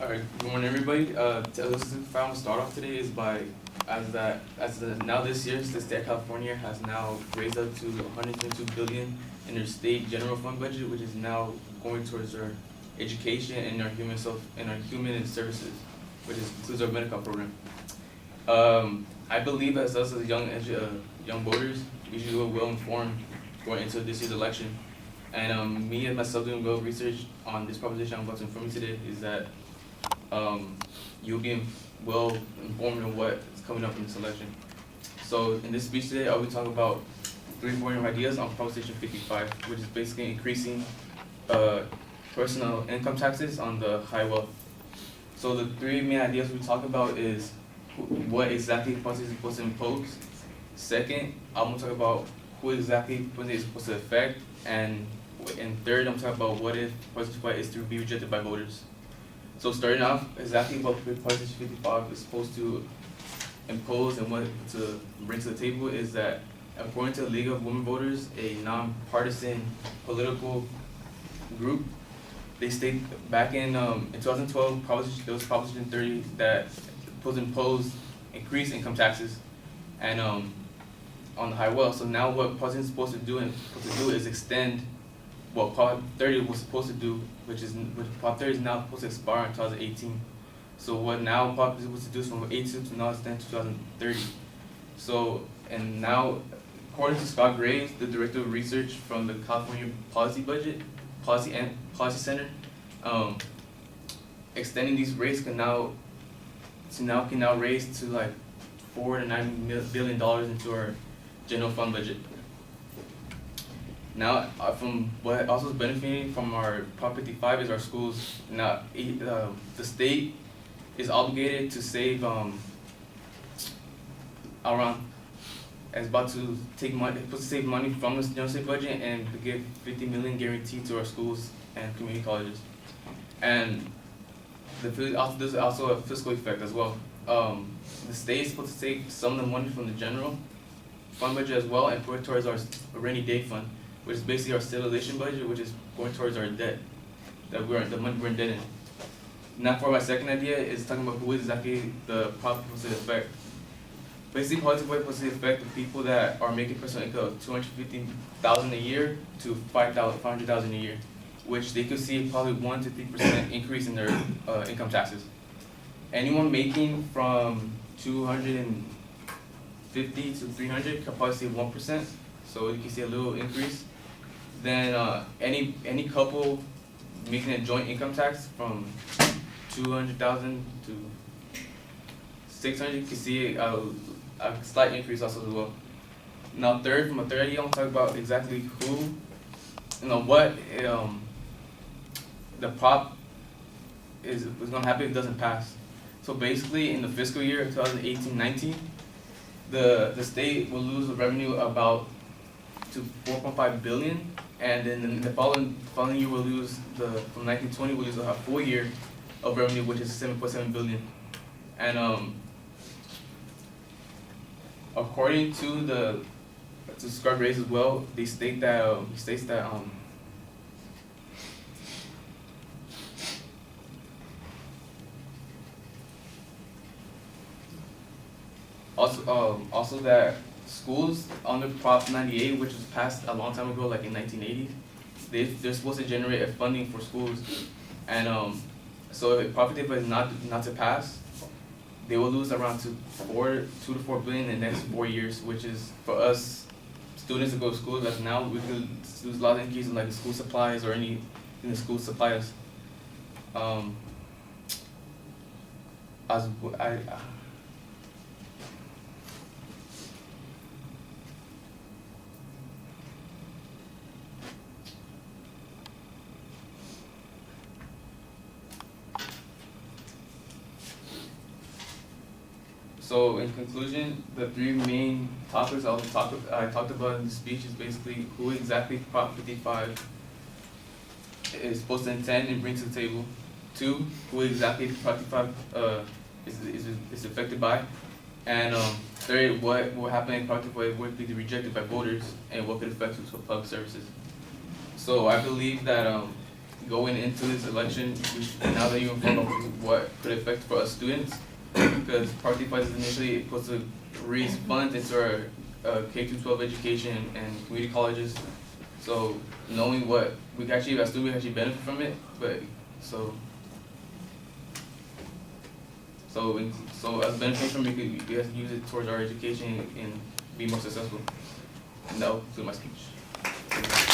All right, good morning, everybody. This is how I'm gonna start off today is by now this year, the state of California has now raised up to 122 billion in their state general fund budget, which is now going towards our education and our human and services, which includes our medical program. I believe as us as young voters, we should be well informed going into this year's election. And me and myself doing well research on this proposition I'm about to inform you today is that you'll be well informed on what is coming up in this election. So in this speech today, I will be talking about 3 important ideas on Proposition 55, which is basically increasing personal income taxes on the high wealth. So the 3 main ideas we talk about is what exactly the policy is supposed to impose. Second, I'm going to talk about who exactly policy is supposed to affect, and third, I'm talking about what if Policy 55 is to be rejected by voters. So starting off, exactly what Policy 55 is supposed to impose and what to bring to the table is that according to the League of Women Voters, a nonpartisan political group, they state back in 2012, there was Proposition 30 that was imposed increased income taxes and on the high wealth. So now what Proposition is supposed to do is extend what Prop 30 was supposed to do, which Prop 30 is now supposed to expire in 2018. So what now Prop is supposed to do is from 18 to now extend to 2030. So, and now, according to Scott Graves, the Director of Research from the California Policy Center, extending these rates can now raise to like $4 to $9 billion into our general fund budget. Now, from what also is benefiting from our Prop 55 is our schools. Now, the state is obligated to save save money from the general state budget and to give 50 million guaranteed to our schools and community colleges. And there's also a fiscal effect as well. The state is supposed to take some of the money from the general fund budget as well and put it towards our rainy day fund, which is basically our stabilization budget, which is going towards our debt, the money we're indebted. Now for my second idea is talking about who exactly the prop supposed to affect. Basically, policy supposed to affect the people that are making personal income of $250,000 a year to $500,000 a year, which they could see probably 1 to 3% increase in their income taxes. Anyone making from 250 to 300 could probably see 1%, so you can see a little increase. Then any couple making a joint income tax from 200,000 to 600, you can see a slight increase also as well. Now from a third idea, I'm talking about exactly who, what the prop is going to happen if it doesn't pass. So basically, in the fiscal year 2018-19, the state will lose the revenue about to 4.5 billion, and then in the following year we'll lose from 1920 we'll lose a full year of revenue, which is 7.7 billion. And according to Scott Graves as well, they state that he states that also that schools under Prop 98, which was passed a long time ago, like in 1980, they're supposed to generate a funding for schools, and so if Prop 55 is not to pass, they will lose around 2 to 4 billion in the next 4 years, which is for us students to go to school. Like now we could lose a lot of increase in like school supplies or any in the school supplies. So in conclusion, the 3 main topics I talked about in the speech is basically who exactly Prop 55 is supposed to intend and bring to the table. 2, who exactly Prop 55 is affected by. And third, what will happen in Prop 55 would be rejected by voters and what could affect public services. So I believe that going into this election, now that you informed of what could affect for us students, because Party Fight is initially supposed to raise funds into our K-12 education and community colleges. So knowing what we can actually, as students, we actually benefit from it, but so as benefit from it, we have to use it towards our education and be more successful. And that will conclude my speech.